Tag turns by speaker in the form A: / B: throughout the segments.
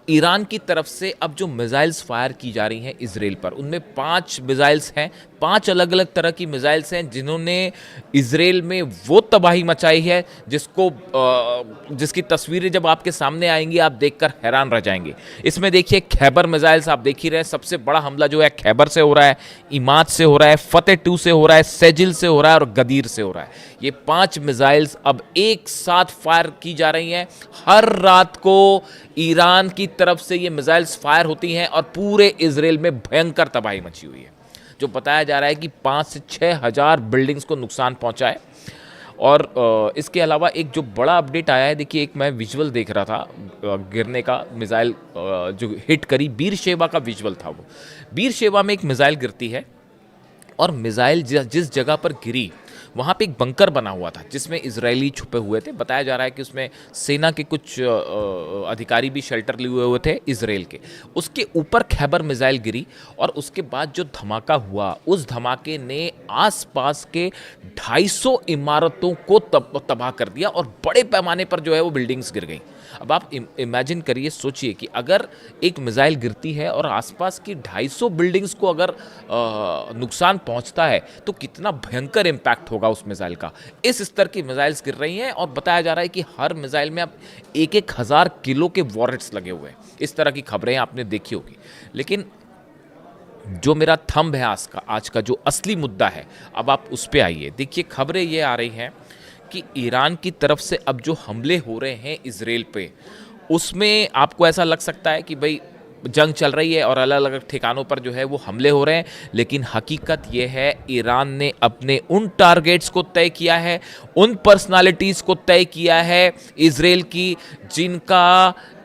A: Iran की तरफ से अब जो मिसाइल्स फायर की जा रही हैं इजराइल पर, उनमें 5 मिसाइल्स हैं, 5 अलग अलग तरह की मिसाइल्स हैं जिन्होंने इजराइल में वो तबाही मचाई है जिसकी तस्वीरें जब आपके सामने आएंगी आप देखकर हैरान रह जाएंगे। इसमें देखिए खैबर मिसाइल्स आप देख ही रहे हैं, सबसे बड़ा हमला जो है खैबर से हो रहा है, इमाद से हो रहा है, फतेह 2 से हो रहा है, सेजिल से हो रहा है और गदीर से हो रहा है। ये 5 मिसाइल्स अब एक साथ फायर की जा रही हैं। हर रात को ईरान की तरफ से ये मिसाइल्स फायर होती हैं और पूरे इजराइल में भयंकर तबाही मची हुई है। जो बताया जा रहा है कि 5 से 6 हज़ार बिल्डिंग्स को नुकसान पहुंचा है। और इसके अलावा एक जो बड़ा अपडेट आया है, देखिए एक मैं विजुअल देख रहा था गिरने का, मिसाइल जो हिट करी बीरशेबा का विजुअल था। वो बीरशेबा में एक मिसाइल गिरती है और मिसाइल जिस जगह पर गिरी वहाँ पे एक बंकर बना हुआ था जिसमें इजरायली छुपे हुए थे। बताया जा रहा है कि उसमें सेना के कुछ अधिकारी भी शेल्टर लिए हुए थे इजराइल के। उसके ऊपर खैबर मिसाइल गिरी और उसके बाद जो धमाका हुआ, उस धमाके ने आसपास के 250 इमारतों को तबाह कर दिया और बड़े पैमाने पर जो है वो बिल्डिंग्स गिर गई। अब आप इमेजिन करिए, सोचिए कि अगर एक मिसाइल गिरती है और आसपास की 250 बिल्डिंग्स को अगर नुकसान पहुंचता है तो कितना भयंकर इम्पैक्ट होगा उस मिसाइल का। इस स्तर की मिसाइल्स गिर रही हैं और बताया जा रहा है कि हर मिसाइल में अब 1-1 हज़ार किलो के वॉरेट्स लगे हुए हैं। इस तरह की खबरें आपने देखी होगी। लेकिन जो मेरा थंब है आज का जो असली मुद्दा है, अब आप उस पर आइए। देखिए खबरें ये आ रही हैं कि ईरान की तरफ से अब जो हमले हो रहे हैं इजराइल पे, उसमें आपको ऐसा लग सकता है कि भाई जंग चल रही है और अलग अलग ठिकानों पर जो है वो हमले हो रहे हैं, लेकिन हकीकत ये है ईरान ने अपने उन टारगेट्स को तय किया है, उन पर्सनालिटीज़ को तय किया है इजराइल की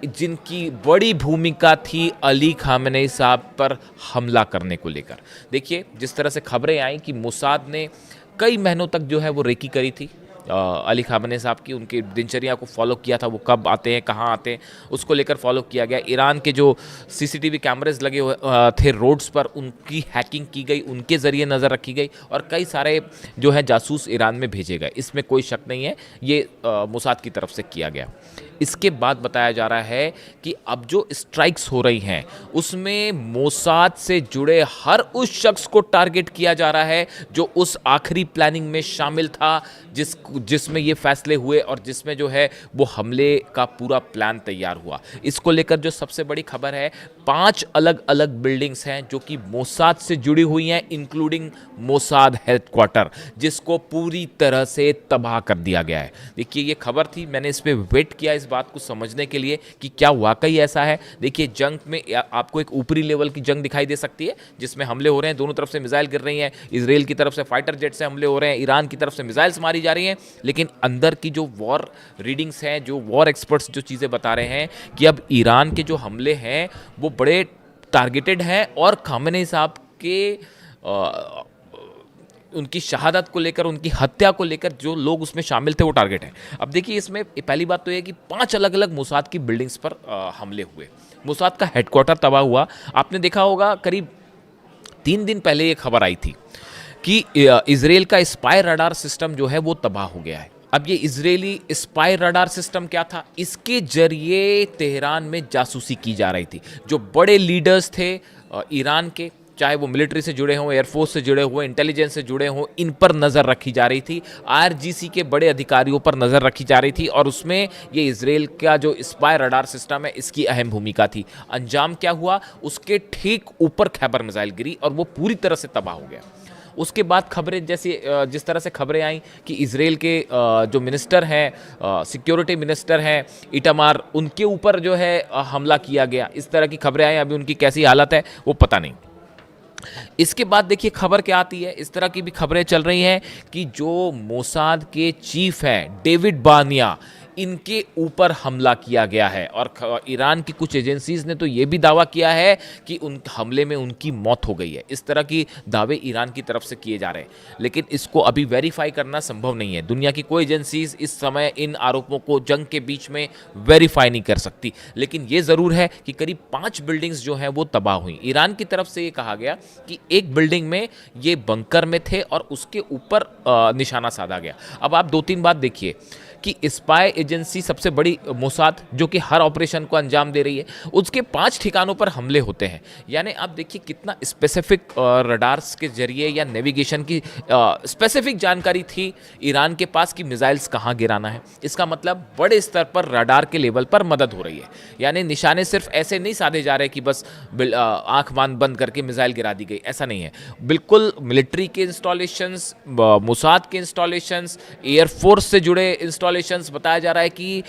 A: जिनकी बड़ी भूमिका थी अली खामेनेई साहब पर हमला करने को लेकर। देखिए जिस तरह से खबरें आई कि मोसाद ने कई महीनों तक जो है वो रेकी करी थी अली खामेनेई साहब की, उनकी दिनचर्या को फॉलो किया था, वो कब आते हैं कहाँ आते हैं उसको लेकर फॉलो किया गया। ईरान के जो सीसीटीवी कैमरेज लगे हुए थे रोड्स पर, उनकी हैकिंग की गई, उनके ज़रिए नज़र रखी गई और कई सारे जो है जासूस ईरान में भेजे गए। इसमें कोई शक नहीं है, ये मोसाद की तरफ से किया गया। इसके बाद बताया जा रहा है कि अब जो स्ट्राइक्स हो रही हैं उसमें मोसाद से जुड़े हर उस शख्स को टारगेट किया जा रहा है जो उस आखिरी प्लानिंग में शामिल था जिसमें ये फैसले हुए और जिसमें जो है वो हमले का पूरा प्लान तैयार हुआ। इसको लेकर जो सबसे बड़ी खबर है, 5 अलग अलग बिल्डिंग्स हैं जो कि मोसाद से जुड़ी हुई हैं, इंक्लूडिंग मोसाद हेडक्वार्टर, जिसको पूरी तरह से तबाह कर दिया गया है। देखिए ये खबर थी, मैंने इस पर वेट किया इस बात को समझने के लिए कि क्या वाकई ऐसा है। देखिए जंग में आपको एक ऊपरी लेवल की जंग दिखाई दे सकती है जिसमें हमले हो रहे हैं, दोनों तरफ से मिसाइल गिर रही हैं, इजराइल की तरफ से फाइटर जेट से हमले हो रहे हैं, ईरान की तरफ से मिसाइल्स मारी जा रही हैं, लेकिन अंदर की जो वॉर रीडिंग्स हैं, जो वॉर एक्सपर्ट्स जो चीज़ें बता रहे हैं कि अब ईरान के जो हमले हैं वो बड़े टारगेटेड हैं और खामेनेई साहब के उनकी शहादत को लेकर, उनकी हत्या को लेकर जो लोग उसमें शामिल थे वो टारगेट हैं। अब देखिए इसमें पहली बात तो ये कि 5 अलग अलग मोसाद की बिल्डिंग्स पर हमले हुए, मोसाद का हेडक्वार्टर तबाह हुआ। आपने देखा होगा करीब 3 दिन पहले ये खबर आई थी कि इजराइल का स्पाई रडार सिस्टम जो है वो तबाह हो गया है। अब ये इजरायली स्पाई रडार सिस्टम क्या था? इसके जरिए तेहरान में जासूसी की जा रही थी। जो बड़े लीडर्स थे ईरान के, चाहे वो मिलिट्री से जुड़े हों, एयरफोर्स से जुड़े हुए, इंटेलिजेंस से जुड़े हों, इन पर नज़र रखी जा रही थी। आईआरजीसी के बड़े अधिकारियों पर नज़र रखी जा रही थी और उसमें ये इजराइल का जो स्पाई रडार सिस्टम है इसकी अहम भूमिका थी। अंजाम क्या हुआ? उसके ठीक ऊपर खैबर मिसाइल गिरी और वो पूरी तरह से तबाह हो गया। उसके बाद खबरें जिस तरह से खबरें आई कि इजराइल के जो मिनिस्टर हैं, सिक्योरिटी मिनिस्टर हैं इटामार, उनके ऊपर जो है हमला किया गया, इस तरह की खबरें आई। अभी उनकी कैसी हालत है वो पता नहीं। इसके बाद देखिए खबर क्या आती है, इस तरह की भी खबरें चल रही हैं कि जो मोसाद के चीफ हैं डेविड बानिया, इनके ऊपर हमला किया गया है और ईरान की कुछ एजेंसीज ने तो ये भी दावा किया है कि उन हमले में उनकी मौत हो गई है। इस तरह की दावे ईरान की तरफ से किए जा रहे हैं, लेकिन इसको अभी वेरीफाई करना संभव नहीं है। दुनिया की कोई एजेंसीज इस समय इन आरोपों को जंग के बीच में वेरीफाई नहीं कर सकती, लेकिन ये ज़रूर है कि करीब 5 बिल्डिंग्स जो हैं वो तबाह हुई। ईरान की तरफ से ये कहा गया कि एक बिल्डिंग में ये बंकर में थे और उसके ऊपर निशाना साधा गया। अब आप 2-3 बात देखिए कि स्पाई एजेंसी सबसे बड़ी मोसाद जो कि हर ऑपरेशन को अंजाम दे रही है, उसके 5 ठिकानों पर हमले होते हैं। यानी आप देखिए कितना स्पेसिफिक रडार्स के जरिए या नेविगेशन की स्पेसिफिक जानकारी थी ईरान के पास कि मिसाइल्स कहाँ गिराना है। इसका मतलब बड़े स्तर पर रडार के लेवल पर मदद हो रही है। यानी निशाने सिर्फ ऐसे नहीं साधे जा रहे कि बस आंख बंद करके मिसाइल गिरा दी गई, ऐसा नहीं है। बिल्कुल मिलिट्री के इंस्टॉलेशंस, मोसाद के इंस्टॉलेशंस, एयरफोर्स से जुड़े इंस्टॉलेशंस, बताया जा रहा है कि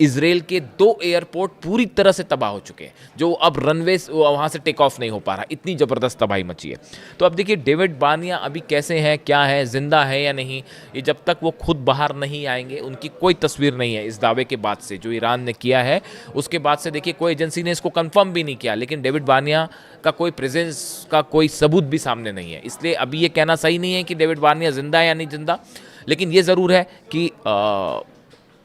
A: इजराइल के 2 एयरपोर्ट पूरी तरह से तबाह हो चुके हैं, जो अब रनवे वहाँ से टेक ऑफ नहीं हो पा रहा, इतनी ज़बरदस्त तबाही मची है। तो अब देखिए डेविड बानिया अभी कैसे हैं, क्या है, जिंदा है या नहीं, ये जब तक वो खुद बाहर नहीं आएंगे उनकी कोई तस्वीर नहीं है। इस दावे के बाद से जो ईरान ने किया है उसके बाद से देखिए कोई एजेंसी ने इसको कंफर्म भी नहीं किया, लेकिन डेविड बानिया का कोई प्रेजेंस का कोई सबूत भी सामने नहीं है। इसलिए अभी ये कहना सही नहीं है कि डेविड बानिया जिंदा है या नहीं जिंदा, लेकिन ये ज़रूर है कि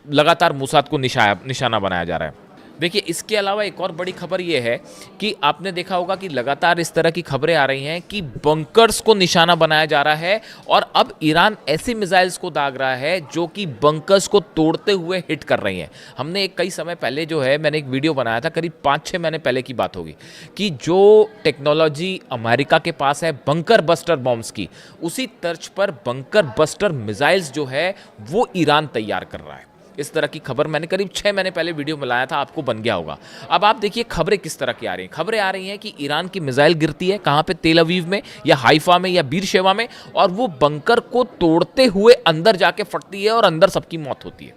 A: लगातार मोसाद को निशाना बनाया जा रहा है। देखिए इसके अलावा एक और बड़ी खबर ये है कि आपने देखा होगा कि लगातार इस तरह की खबरें आ रही हैं कि बंकर्स को निशाना बनाया जा रहा है, और अब ईरान ऐसी मिसाइल्स को दाग रहा है जो कि बंकर्स को तोड़ते हुए हिट कर रही हैं। हमने कई समय पहले जो है मैंने एक वीडियो बनाया था, करीब 5-6 महीने पहले की बात होगी, कि जो टेक्नोलॉजी अमेरिका के पास है बंकर बस्टर बॉम्ब्स की, उसी तर्ज पर बंकर बस्टर मिसाइल्स जो है वो ईरान तैयार कर रहा है। इस तरह की खबर मैंने करीब 6 महीने पहले वीडियो में लाया था, आपको बन गया होगा। अब आप देखिए खबरें किस तरह की आ रही हैं। खबरें आ रही हैं कि ईरान की मिसाइल गिरती है कहाँ पे, तेल अवीव में या हाइफा में या बीरशेवा में, और वो बंकर को तोड़ते हुए अंदर जाके फटती है और अंदर सबकी मौत होती है।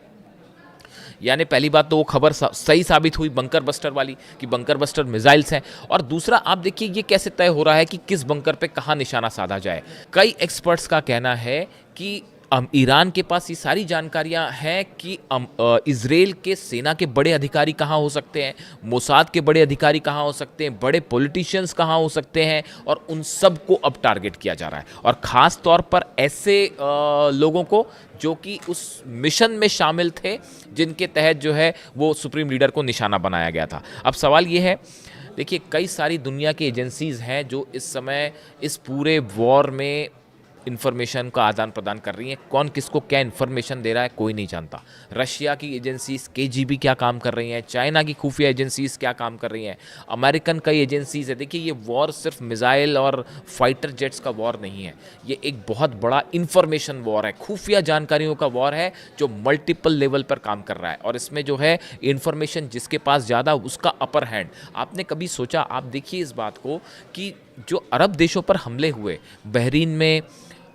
A: यानी पहली बात तो वो खबर सही साबित हुई बंकर बस्टर वाली, कि बंकर बस्टर मिसाइल्स हैं। और दूसरा आप देखिए ये कैसे तय हो रहा है कि किस बंकर पे कहाँ निशाना साधा जाए। कई एक्सपर्ट्स का कहना है कि ईरान के पास ये सारी जानकारियां हैं कि इजराइल के सेना के बड़े अधिकारी कहाँ हो सकते हैं, मोसाद के बड़े अधिकारी कहाँ हो सकते हैं, बड़े पॉलिटिशियंस कहाँ हो सकते हैं, और उन सब को अब टारगेट किया जा रहा है। और ख़ास तौर पर ऐसे लोगों को जो कि उस मिशन में शामिल थे जिनके तहत जो है वो सुप्रीम लीडर को निशाना बनाया गया था। अब सवाल ये है, देखिए कई सारी दुनिया की एजेंसीज़ हैं जो इस समय इस पूरे वॉर में इन्फॉर्मेशन का आदान प्रदान कर रही हैं। कौन किसको क्या इन्फॉर्मेशन दे रहा है कोई नहीं जानता। रशिया की एजेंसीज केजीबी क्या काम कर रही हैं, चाइना की खुफिया एजेंसीज क्या काम कर रही हैं, अमेरिकन कई एजेंसीज है। देखिए ये वॉर सिर्फ मिसाइल और फाइटर जेट्स का वॉर नहीं है, ये एक बहुत बड़ा इन्फॉर्मेशन वॉर है, खुफिया जानकारियों का वॉर है जो मल्टीपल लेवल पर काम कर रहा है। और इसमें जो है इन्फॉर्मेशन जिसके पास ज़्यादा उसका अपर हैंड। आपने कभी सोचा, आप देखिए इस बात को, कि जो अरब देशों पर हमले हुए, बहरीन में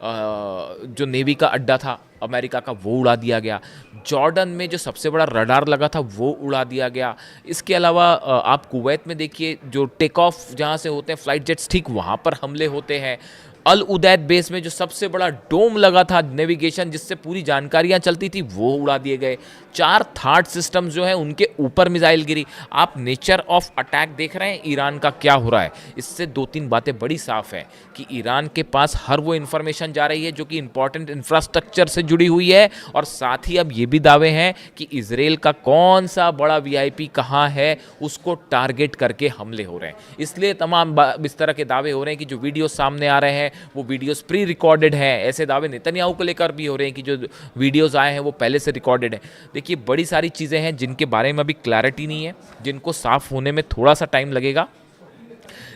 A: जो नेवी का अड्डा था अमेरिका का वो उड़ा दिया गया, जॉर्डन में जो सबसे बड़ा रडार लगा था वो उड़ा दिया गया। इसके अलावा आप कुवैत में देखिए जो टेक ऑफ जहाँ से होते हैं फ्लाइट जेट्स, ठीक वहाँ पर हमले होते हैं। अल उदैद बेस में जो सबसे बड़ा डोम लगा था नेविगेशन जिससे पूरी जानकारियां चलती थी वो उड़ा दिए गए। 4 थार्ड सिस्टम्स जो है उनके ऊपर मिसाइल गिरी। आप नेचर ऑफ अटैक देख रहे हैं ईरान का क्या हो रहा है। इससे 2-3 बातें बड़ी साफ है कि ईरान के पास हर वो इन्फॉर्मेशन जा रही है जो कि इंपॉर्टेंट इंफ्रास्ट्रक्चर से जुड़ी हुई है, और साथ ही अब ये भी दावे हैं कि इजराइल का कौन सा बड़ा वीआईपी कहाँ है उसको टारगेट करके हमले हो रहे हैं। इसलिए तमाम इस तरह के दावे हो रहे हैं कि जो वीडियो सामने आ रहे हैं वो वीडियोस प्री रिकॉर्डेड हैं। ऐसे दावे नेतन्याहू को लेकर भी हो रहे हैं कि जो वीडियोस आए हैं वो पहले से रिकॉर्डेड है। देखिए बड़ी सारी चीज़ें हैं जिनके बारे में अभी क्लैरिटी नहीं है, जिनको साफ होने में थोड़ा सा टाइम लगेगा।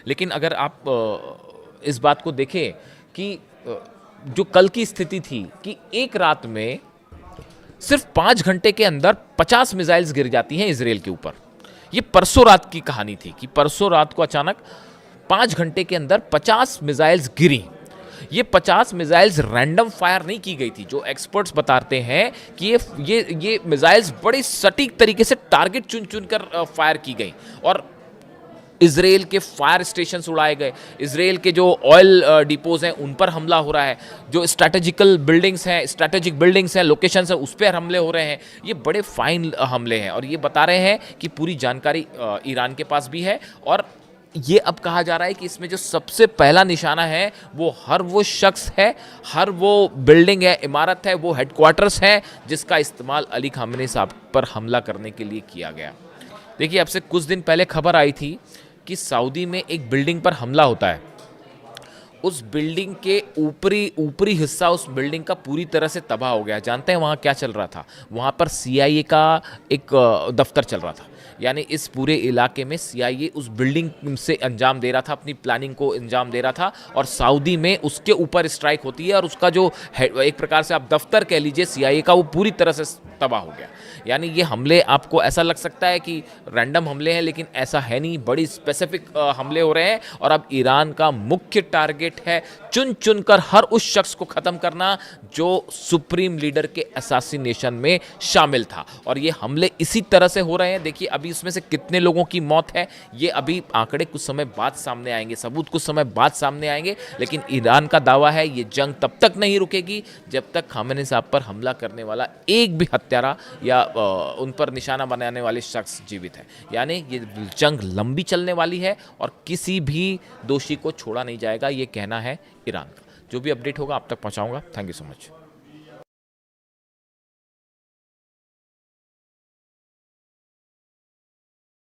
A: लेकिन अगर आप इस बात को देखें कि जो कल की स्थिति थी कि एक रात में सिर्फ 5 घंटे के अंदर 50 मिसाइल्स गिर जाती हैं इजराइल के ऊपर। ये परसों रात की कहानी थी कि परसों रात को अचानक 5 घंटे के अंदर 50 मिसाइल्स गिरी। ये 50 मिसाइल्स रैंडम फायर नहीं की गई थी। जो एक्सपर्ट्स बताते हैं कि ये मिसाइल्स बड़े सटीक तरीके से टारगेट चुन चुन कर फायर की गई, और इजराइल के फायर स्टेशंस उड़ाए गए, इजराइल के जो ऑयल डिपोज हैं उन पर हमला हो रहा है, जो स्ट्रैटेजिक बिल्डिंग्स हैं, लोकेशंस हैं, उस पर हमले हो रहे हैं। ये बड़े फाइन हमले हैं, और ये बता रहे हैं कि पूरी जानकारी ईरान के पास भी है। और ये अब कहा जा रहा है कि इसमें जो सबसे पहला निशाना है वो हर वो शख्स है, हर वो बिल्डिंग है, इमारत है, वो हेडक्वार्टर्स है जिसका इस्तेमाल अली खामेनी साहब पर हमला करने के लिए किया गया। देखिए अब से कुछ दिन पहले खबर आई थी कि सऊदी में एक बिल्डिंग पर हमला होता है उस बिल्डिंग के ऊपरी ऊपरी हिस्सा उस बिल्डिंग का पूरी तरह से तबाह हो गया। जानते हैं वहाँ क्या चल रहा था? वहाँ पर सीआईए का एक दफ्तर चल रहा था। यानी इस पूरे इलाके में सीआईए उस बिल्डिंग से अंजाम दे रहा था, अपनी प्लानिंग को अंजाम दे रहा था, और सऊदी में उसके ऊपर स्ट्राइक होती है और उसका जो एक प्रकार से आप दफ्तर कह लीजिए सीआईए का, वो पूरी तरह से तबाह हो गया। यानी ये हमले, आपको ऐसा लग सकता है कि रैंडम हमले हैं, लेकिन ऐसा है नहीं, बड़ी स्पेसिफिक हमले हो रहे हैं। और अब ईरान का मुख्य टारगेट है चुन चुनकर हर उस शख्स को ख़त्म करना जो सुप्रीम लीडर के असैसिनेशन में शामिल था। और ये हमले इसी तरह से हो रहे हैं। देखिए अभी इसमें से कितने लोगों की मौत है, ये अभी आंकड़े कुछ समय बाद सामने आएंगे, सबूत कुछ समय बाद सामने आएंगे। लेकिन ईरान का दावा है ये जंग तब तक नहीं रुकेगी जब तक खामेनी साहब पर हमला करने वाला एक भी हत्यारा या उन पर निशाना बनाने वाले शख्स जीवित है। यानी ये जंग लंबी चलने वाली है और किसी भी दोषी को छोड़ा नहीं जाएगा, ये कहना है ईरान का। जो भी अपडेट होगा आप तक पहुंचाऊंगा। Thank you so much.